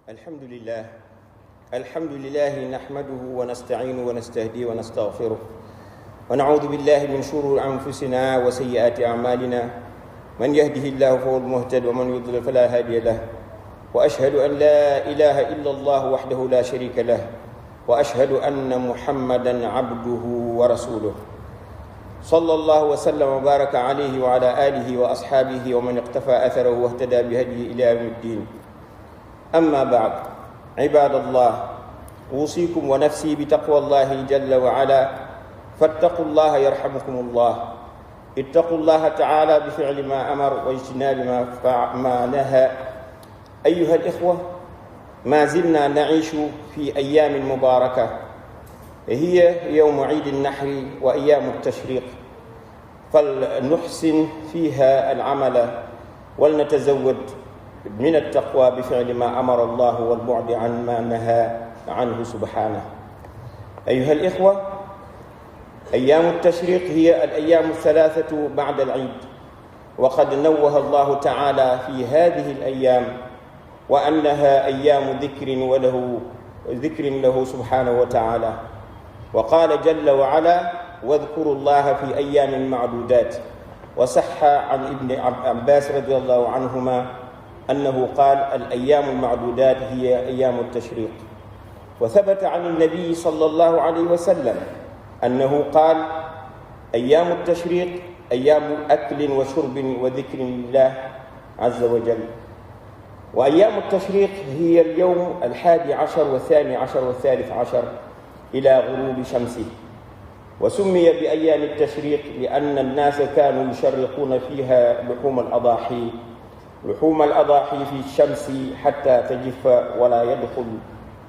الحمد لله نحمده ونستعينه ونستهديه ونستغفره ونعوذ بالله من شرور أنفسنا وسيئات أعمالنا من يهده الله فهو المهتد ومن يضلل فلا هادي له وأشهد أن لا إله إلا الله وحده لا شريك له وأشهد أن محمدا عبده ورسوله صلى الله وسلم وبارك عليه وعلى آله وأصحابه ومن اقتفى أثره واهتدى بهديه إلى يوم الدين. أما بعد، عباد الله، أوصيكم ونفسي بتقوى الله جل وعلا، فاتقوا الله يرحمكم الله. اتقوا الله تعالى بفعل ما أمر واجتناب ما نهى. أيها الإخوة، ما زلنا نعيش في أيام مباركة، هي يوم عيد النحر وأيام التشريق، فلنحسن فيها العمل ولنتزود من التقوى بفعل ما أمر الله والبعد عن ما نهى عنه سبحانه. أيها الإخوة، أيام التشريق هي الأيام الثلاثة بعد العيد، وقد نوه الله تعالى في هذه الأيام وأنها أيام ذكر له سبحانه وتعالى، وقال جل وعلا: واذكروا الله في أيام معدودات. وصح عن ابن عباس رضي الله عنهما أنه قال: الأيام المعدودات هي أيام التشريق. وثبت عن النبي صلى الله عليه وسلم أنه قال: أيام التشريق أيام أكل وشرب وذكر لله عز وجل. وأيام التشريق هي اليوم 11 و12 و13 إلى غروب شمسه. وسمي بأيام التشريق لأن الناس كانوا يشرقون فيها لحوم الأضاحي في الشمس حتى تجف ولا يدخل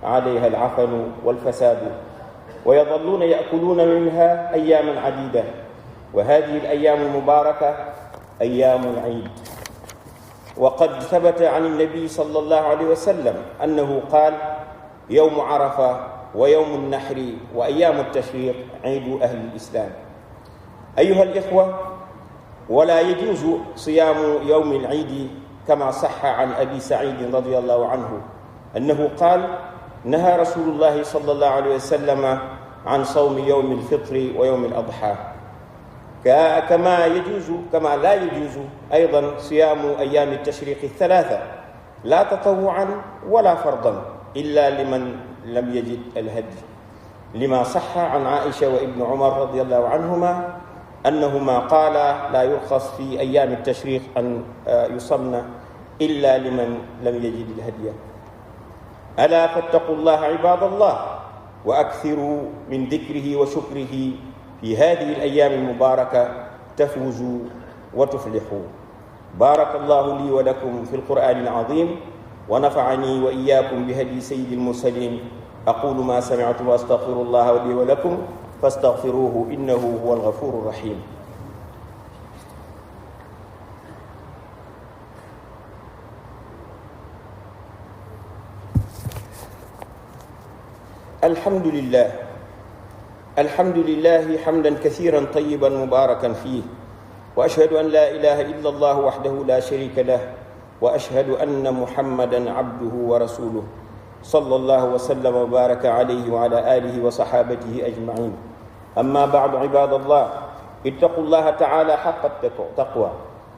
عليها العفن والفساد، ويظلون يأكلون منها أياما عديدة. وهذه الأيام المباركة أيام العيد. وقد ثبت عن النبي صلى الله عليه وسلم أنه قال: يوم عرفة ويوم النحر وأيام التشريق عيد أهل الإسلام. أيها الإخوة، ولا يجوز صيام يوم العيد كما صح عن أبي سعيد رضي الله عنه أنه قال: نهى رسول الله صلى الله عليه وسلم عن صوم يوم الفطر ويوم الأضحى. كما لا يجوز أيضا صيام أيام التشريق الثلاثة، لا تطوعا ولا فرضا، إلا لمن لم يجد الهدي، لما صح عن عائشة وابن عمر رضي الله عنهما أنهما قالا: لا يرخص في أيام التشريق أن يصمن إلا لمن لم يجد الهدي. ألا فاتقوا الله عباد الله، وأكثروا من ذكره وشكره في هذه الأيام المباركة تفوزوا وتفلحوا. بارك الله لي ولكم في القرآن العظيم، ونفعني وإياكم بهدي سيد المرسلين. أقول ما سمعت وأستغفر الله لي ولكم فاستغفروه إنه هو الغفور الرحيم. الحمد لله حمدا كثيرا طيبا مباركا فيه، وأشهد أن لا إله إلا الله وحده لا شريك له، وأشهد أن محمدا عبده ورسوله صلى الله وسلم وبارك عليه وعلى آله وصحابته أجمعين. أما بعد، عباد الله، اتقوا الله تعالى حق التقوى.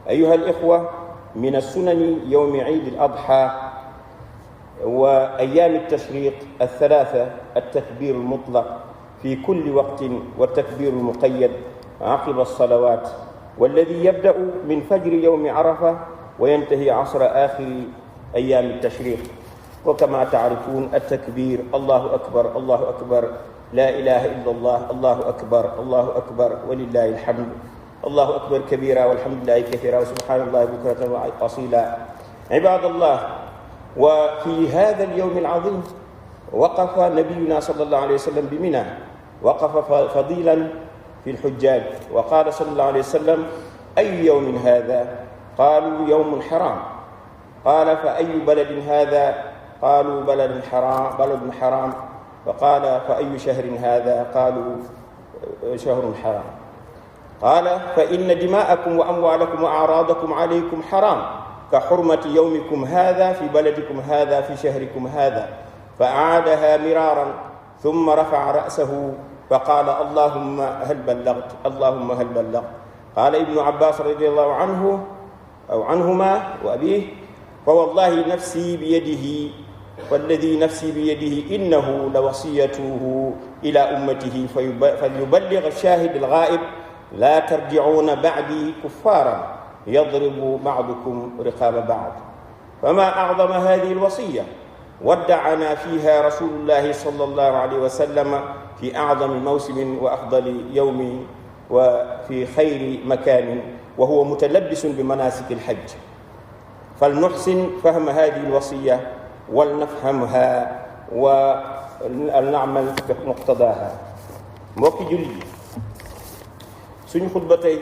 أيها الإخوة، من السنن يوم عيد الأضحى وأيام التشريق الثلاثة التكبير المطلق في كل وقت، والتكبير المقيد عقب الصلوات، والذي يبدأ من فجر يوم عرفة وينتهي عصر آخر أيام التشريق. وكما تعرفون التكبير: الله أكبر الله أكبر، لا إله إلا الله، الله أكبر الله أكبر ولله الحمد، الله أكبر كبيرا والحمد لله كثيرا وسبحان الله بكرة وأصيلا. عباد الله، وفي هذا اليوم العظيم وقف نبينا صلى الله عليه وسلم بمنى، وقف فضيلا في الحجاج، وقال صلى الله عليه وسلم: أي يوم هذا؟ قالوا: يوم حرام. قال: فأي بلد هذا؟ قالوا: بلد حرام. فقال: فأي شهر هذا؟ قالوا: شهر حرام. قال: فإن دماءكم وأموالكم وأعراضكم عليكم حرام، كحرمة يومكم هذا في بلدكم هذا في شهركم هذا. فأعادها مرارا ثم رفع رأسه فقال اللهم هل بلغت اللهم هل بلغت. قال ابن عباس رضي الله عنه أو عنهما وأبيه فوالله نفسي بيده والذي نفسي بيده إنه لوصيته إلى أمته فليبلغ الشاهد الغائب لا ترجعون بعدي كفارا يضرب بعضكم رقاب بعض. فما أعظم هذه الوصية ودعنا فيها رسول الله صلى الله عليه وسلم في أعظم موسم وأفضل يوم وفي خير مكان وهو متلبس بمناسك الحج. فلنحسن فهم هذه الوصية ولنفهمها ولنعمل بمقتضاها. mbokki jullit yi suñu xutba tey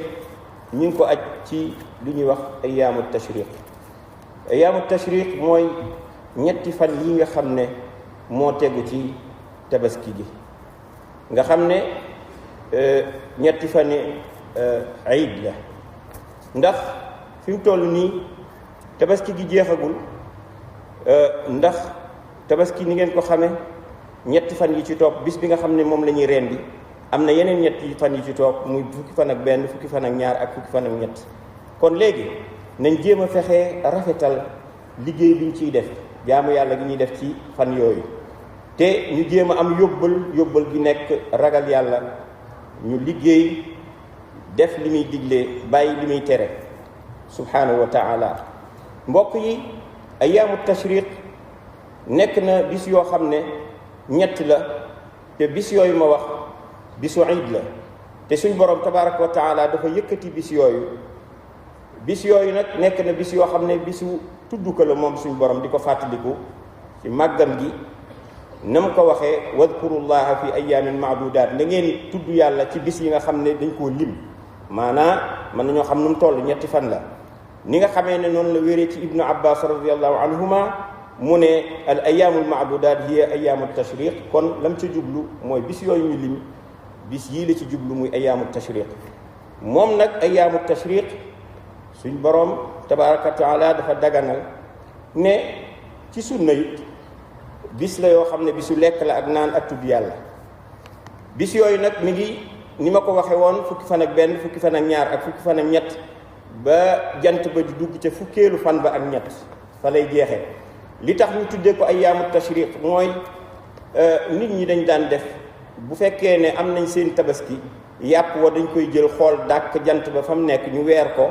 ñu ngi ko aj ci li ñuy wax ayaamu tashriq. ayaamu tashriq mooy ñetti fan yi nga xam ne moo tegu ci tabaski gi nga xam ne ñetti fan iid la ndax fi mu toll nii tabaski gi jeexagul ndax tabaski ni ngeen ko xame ñetti fan yi ci topp bis bi nga xam ne moom la ñuy rendi am na yeneen ñetti fan yi ci topp muy fukki fan ak benn fukki fan ak ñaar ak fukki fan ak ñett. kon léegi nañ jéem a fexe rafetal liggéey bi ñu ciy def jaamu yàlla gi ñuy def ci fan yooyu te ñu jéem a am yóbbal gi nekk ragal yàlla ñu liggéey def li muy digle bàyyi li muy tere subhanahu wa taala. mbokk yi ayaamu tashriq nekk na bis yoo xam ne ñett la te bis yooyu ma wax bisu iid la te suñ borom tabaraka wa taala dafa yëkkati bis yooyu nag nekk na bis yoo xam ne bisu tudd ko la moom suñ borom di ko fàttaliku ci màggam gi na mu ko waxee wadkurullaha fi ayaamin maadudaat na ngeen tudd yàlla ci bis yi nga xam ne dañ koo lim maanaa mën nañoo xam nu mu toll ñetti fan la ni nga xamee ne noonu la wéree ci ibnu abbas radiallahu anhuma mu ne al ayaamul maadudaat hiya ayaamu tashriq. kon lam ca jublu mooy bis yooyu ñu lim bis yii la ci jublu muy ayaamu tashriq. moom nag ayaamu tashriq suñ boroom tabaraka wa taala dafa daganal ne ci sunna it bis la yoo xam ne bisu lekk la ak naan ak tudd yàlla. bis yooyu nag mi ngi ni ma ko waxe woon fukki fan ak benn fukki fan ak ñaar ak fukki fan ak ñett ba jant ba di dugg ca fukkeelu fan ba ak ñett fa lay jeexee. li tax ñu tuddee ko ayaamu tashriq mooy nit ñi dañ daan def bu fekkee ne am nañ seen tabaski yàpp wa dañ koy jël xool dàkk jant ba fa mu nekk ñu weer ko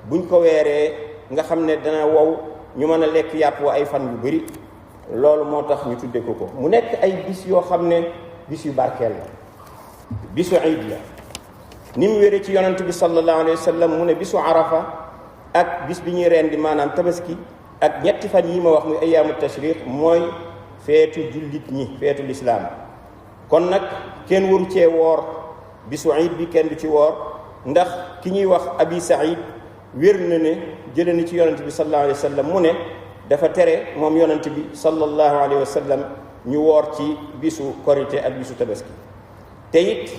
buñ ko weeree nga xam ne dana wow ñu mën a lekk yàpp wa ay fan yu bari. loolu moo tax ñu tuddee ko mu nekk ay bis yoo xam ne bis yu barkeel la bisu iid la ni mu wéree ci yonent bi sallallahu alayhi wa sallam mu ne bisu arafa ak bis bi ñuy rendi maanaam tabaski ak ñetti fan yi ma wax muy ayaamu tashriq mooy feetu jullit ñi feetu lislaam. kon nag kenn waru cee woor bisu iid bi kenn du ci woor ndax ki ñuy wax abi saïd wér na ne jële na ci yonent bi sallallahu alayhi wa sallam mu ne dafa tere moom yonent bi sallallahu alayhi wa sallam ñu woor ci bisu korite ak bisu tabaski. te it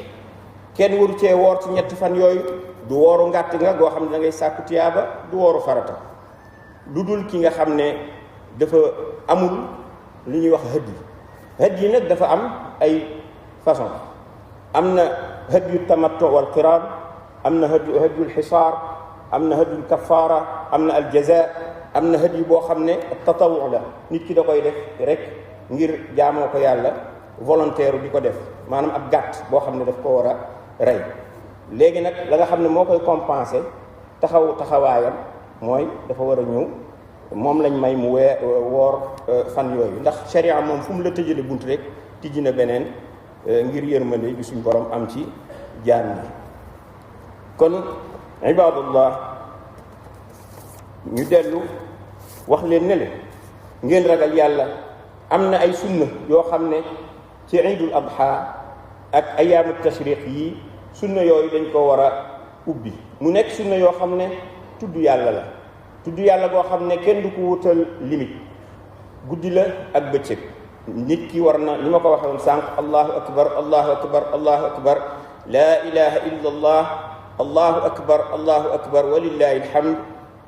kenn waru cee woor ci ñetti fan yooyu du wooru ngàtt nga goo xam ne da ngay sàkku tiyaaba du wooru farata lu dul ki nga xam ne dafa amul li ñuy wax hëdd yi nag dafa am ay façon. am na hëdyu tamattu wal qiraan am na hëdyul xisaar am na hëdyul kafaara am na aljaza am na hëdyu boo xam ne tatawu la nit ki da koy def rek ngir jaamoo ko yàlla volontaire di ko def maanaam ab gàtt boo xam ne daf ko war a rey. léegi nag la nga xam ne moo koy compenser taxawaayam mooy dafa war a ñëw moom lañ may mu woor fan yooyu ndax sharia moom fu mu la tëjale bunt rek tijji na beneen ngir yërmande gi suñ borom am ci jaam ñi. kon ibadullah ñu dellu wax leen ne ngeen ragal yàlla. am na ay sunna yoo xam ne ci iidul adha ak ayaamu tashriq yi sunna yooyu dañ ko war a ubbi mu nekk sunna yoo xam ne tudd yàlla la tudd yàlla boo xam ne kenn du ko wutal limite guddi la ak bëccëg. nit ki war na li ma ko waxee woon sànq allahu akbar allahu akbar allahu akbar laa ilaha illa allah allahu akbar walillahi alhamd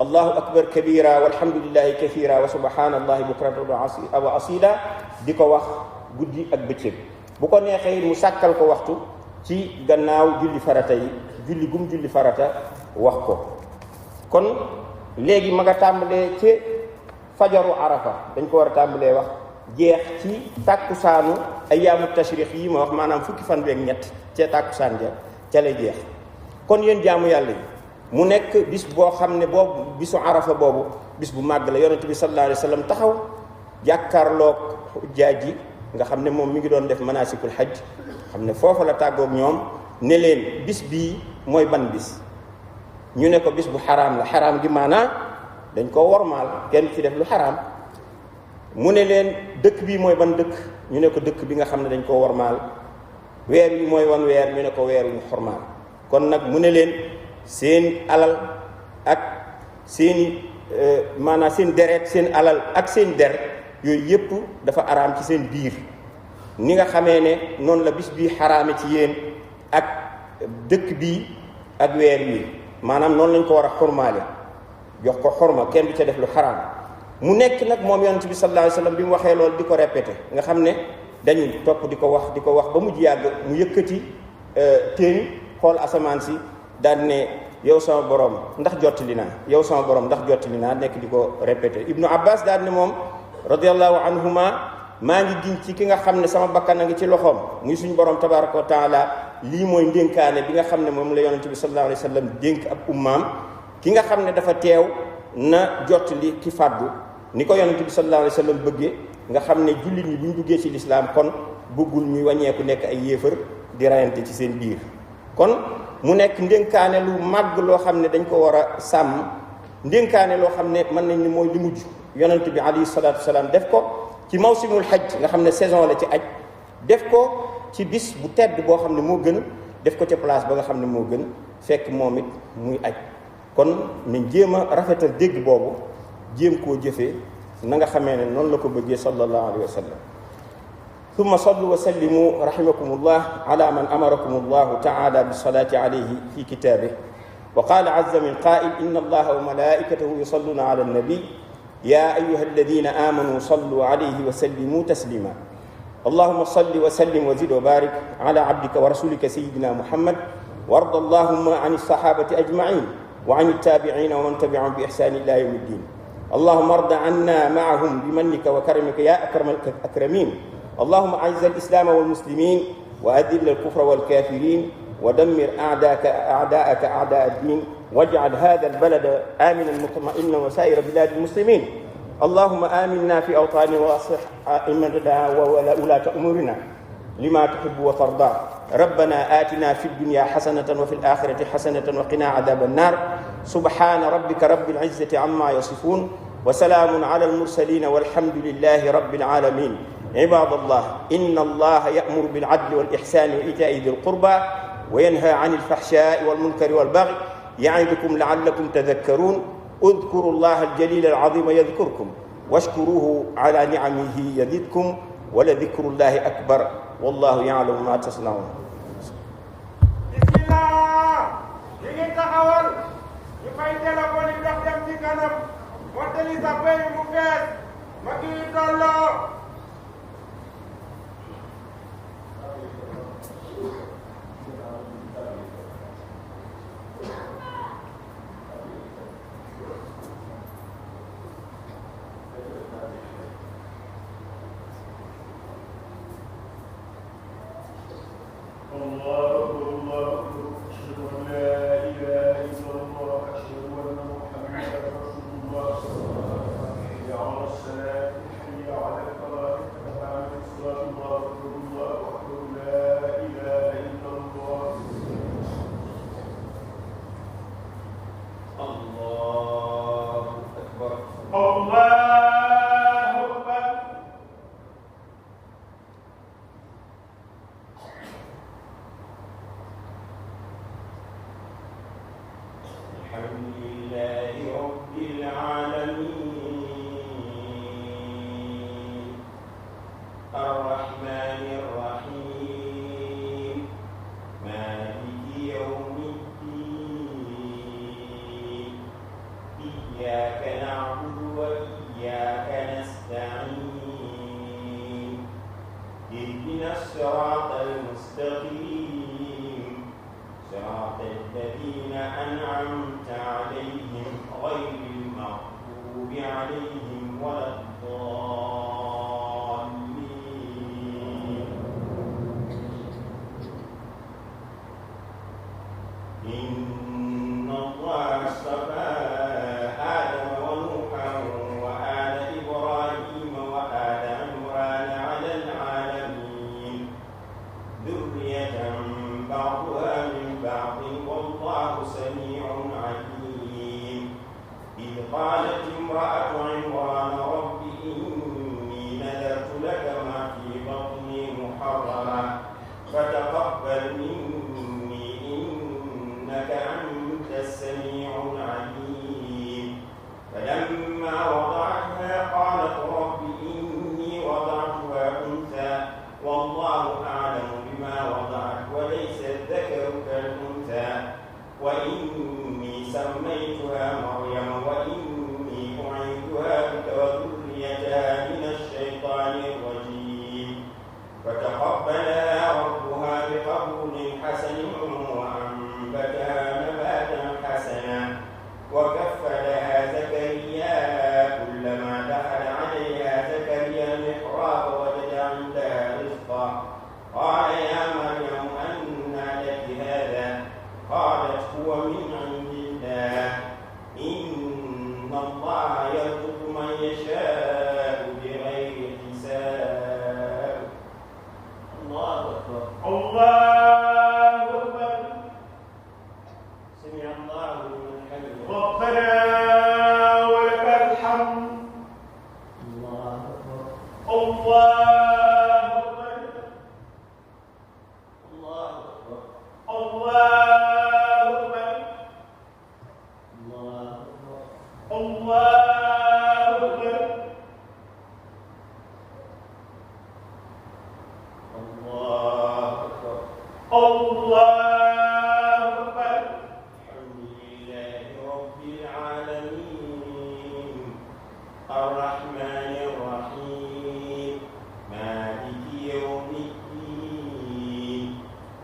allahu akbar kabira walhamdulillahi kathira wa subhanallahi bukratan wa asila di ko wax guddi ak bëccëg. bu ko neexee mu sàkkal ko waxtu ci gannaaw julli farata yi, julli gum julli farata wax ko. kon léegi ma nga tàmbalee ci fajaru arafa, dañ ko war a tàmbalee wax jeex ci tàkkusaanu ayyaamu tashriq yi ma wax, maanaam fukki fan beeg ñett ca tàkkusaan ja ca lay jeex. kon yéen jaamu yàlla yi, mu nekk bis boo xam ne boobu bisu arafa boobu bis bu màgg la. yonent bi sallallahu alayhi wa sallam taxaw jàkkaarloog xujjaaj ji nga xam ne moom mi ngi doon def manasikul hajj, xam ne foofa la tàggoog ñoom ne leen bis bii mooy ban bis. ñu ne ko bis bu xaraam la. xaraam gi maanaa dañ koo wormaal, kenn ci def lu xaraam. mu ne leen dëkk bii mooy ban dëkk, ñu ne ko dëkk bi nga xam ne dañ koo wormaal. weer wi mooy wan weer, ñu ne ko weer wu ñu xormaal. kon nag mu ne leen seen alal ak seeni maanaam seen deret, seen alal ak seen der, yooyu yëpp dafa araam ci seen biir. ni nga xamee ne noonu la bis bii xaraame ci yéen ak dëkk bii ak weer wi, maanaam noonu lañ ko war a xormaale, jox ko xorma, kenn du ca def lu xaraam. mu nekk nag moom yonent bi sallallahu alayhi wa sallam bi mu waxee loolu di ko répété, nga xam ne dañuy topp di ko wax ba mujj yàgg mu yëkkati téeñ xool asamaan si daal ne yow sama borom ndax jottali naa, yow sama borom ndax jottali naa, nekk di ko répété. Ibnu Abbas daal ne moom radiyallahu anhuma, maa ngi giñ ci ki nga xam ne sama bakkan a ngi ci loxoom, muy suñu borom tabaraka wa taala, lii mooy ndénkaane bi nga xam ne moom la yonent bi sallallahu alayhi wa sallam dénk ab ummaam. ki nga xam ne dafa teew na jottali ki fàddu, ni ko yonent bi sallallahu alayhi wa sallam bëggee. nga xam ne jullit ñi bu ñu duggee ci lislaam kon bëggul ñuy wàññeeku nekk ay yéefar di rayante ci seen biir. kon mu nekk ndénkaane lu màgg loo xam ne dañ ko war a sàmm, ndénkaane loo xam ne mën nañ ni mooy li mujj yonent bi alayhi salaatu wasalaam def ko ci mawsimul hajj, nga xam ne saison la ci aj, def ko ci bis bu tedd boo xam ne moo gën, def ko ca place ba nga xam ne moo gën, fekk moom it muy aj. kon nañ jéem a rafetal dégg boobu, jéem koo jëfee na nga xamee ne noonu la ko bëggee sallallahu alayhi wa sallam. thumma sallu wa sallimu rahimakumullah ala man amarakum allahu taala bisalati alayhi fi kitabih wa qala azza min qail inna allaha wa malaikatahu yusalluna ala annabi ya ayuha alladina amanu sallu alayhi wa sallimu taslima. allahuma salli wa sallim wa zid wa barik ala abdika wa rasulika sayidina muhammad warda allahuma an alsahabati ajmain wa an altabiina wa man tabiahum bi ihsani ila yawmi ddin. اللهم ارض عنا معهم بمنك وكرمك يا أكرم الأكرمين. اللهم أعز الإسلام والمسلمين وأذل الكفر والكافرين ودمر أعداءك أعداء الدين واجعل هذا البلد آمنا مطمئنا وسائر بلاد المسلمين. اللهم آمنا في أوطاننا وأصلح أئمتنا وولاة أمورنا لما تحب وترضى. ربنا آتنا في الدنيا حسنة وفي الآخرة حسنة وقنا عذاب النار. سبحان ربك رب العزة عما يصفون وسلام على المرسلين والحمد لله رب العالمين. عباد الله، إن الله يأمر بالعدل والإحسان وإيتاء ذي القربى وينهى عن الفحشاء والمنكر والبغي يعظكم لعلكم تذكرون. اذكروا الله الجليل العظيم يذكركم واشكروه على نعمه يزدكم ولذكر الله أكبر والله يعلم ما تصنعون. بسم الله. يجي تحول يفاي تلفون يدخل في كنم وتلي سبعي مفيد مكي الله. إياك نعبد وإياك نستعين اهدنا الصراط المستقيم صراط الذين أنعمت عليهم غير المغضوب عليهم ولا الضالين إن الله اصطفى آدم ونوحا وآل إبراهيم وآل عمران على العالمين ذرية بعضها من بعض والله سميع عليم إذ قالت امرأة عمران رب إني نذرت لك ما في بطني محررا فتقبل مني إنك أنت السميع العليم فلما وضعتها قالت رب إني وضعتها أنثى والله أعلم بما وضعت وليس الذكر كالأنثى وإني سميتها مريم وإني أعيذها بك وذريتها من الشيطان الرجيم فتقبلها ربها بقبول حسن وأنبتها نباتا حسنا وكفلها زكريا كلما دخل عليها زكريا المحراب وجد عندها رزقا قال يا مريم أنى لك هذا قالت هو من عند الله إن الله يرزق من يشاء بغير حساب الله أكبر الله أكبر سمع الله لمن حمده ربنا ولك الحمد الله أكبر الله أكبر الله أكبر الله أكبر الله أكبر الله أكبر الله أكبر الله أكبر الحمد لله رب العالمين الرحمن الرحيم مالك يوم الدين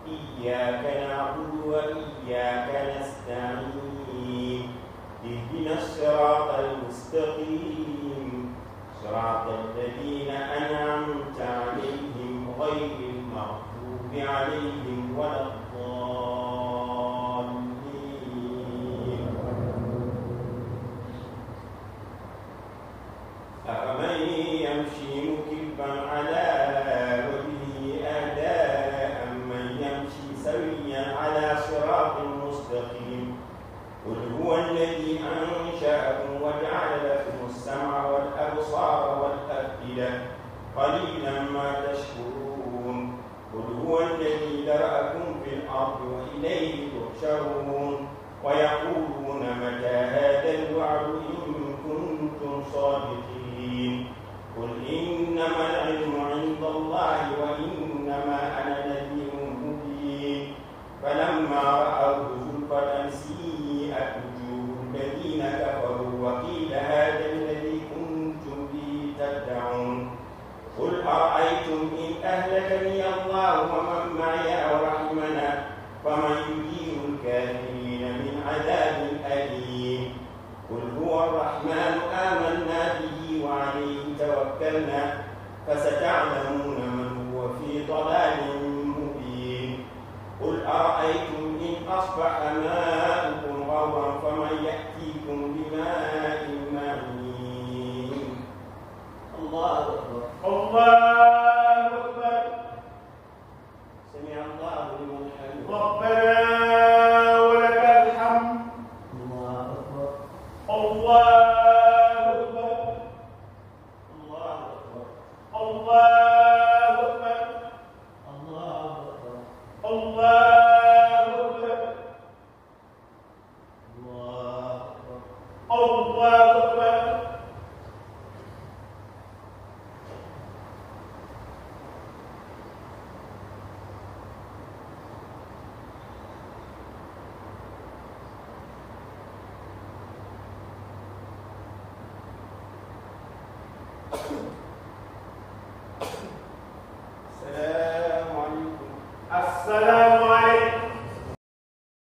إياك نعبد وإياك نستعين اهدنا الصراط المستقيم صراط الذين أنعمت عليهم غير المغضوب عليهم ولا الضالين أفمن يمشي مكبا على وجهه أهدى أمن يمشي سويا على صراط مستقيم قل هو الذي أنشأكم وجعل لكم السمع والأبصار والأفئدة قليلا ما تشكرون قل هو الذي ذرأكم في الأرض وإليه تحشرون ويقولون متى هذا الوعد إن كنتم صادقين قل إنما العلم عند الله وإنما أنا نذير مبين فلما رأوه زلفة سيئت وجوه الذين كفروا وقيل هذا الذي كنتم به تدعون قل أرأيتم إن أهلكني الله ومن معي أو رحمنا فمن يجير الكافرين من عذاب أليم قل هو الرحمن آمنا به وعليه توكلنا فستعلمون من هو في ضلال مبين قل أرأيتم إن أصبح ماؤكم غورا فمن يأتيكم بماء معين الله أكبر الله أكبر سمع الله لمن حمده ربنا ولك الحمد الله أكبر الله أكبر الله أكبر الله أكبر الله أكبر الله أكبر الله أكبر السلام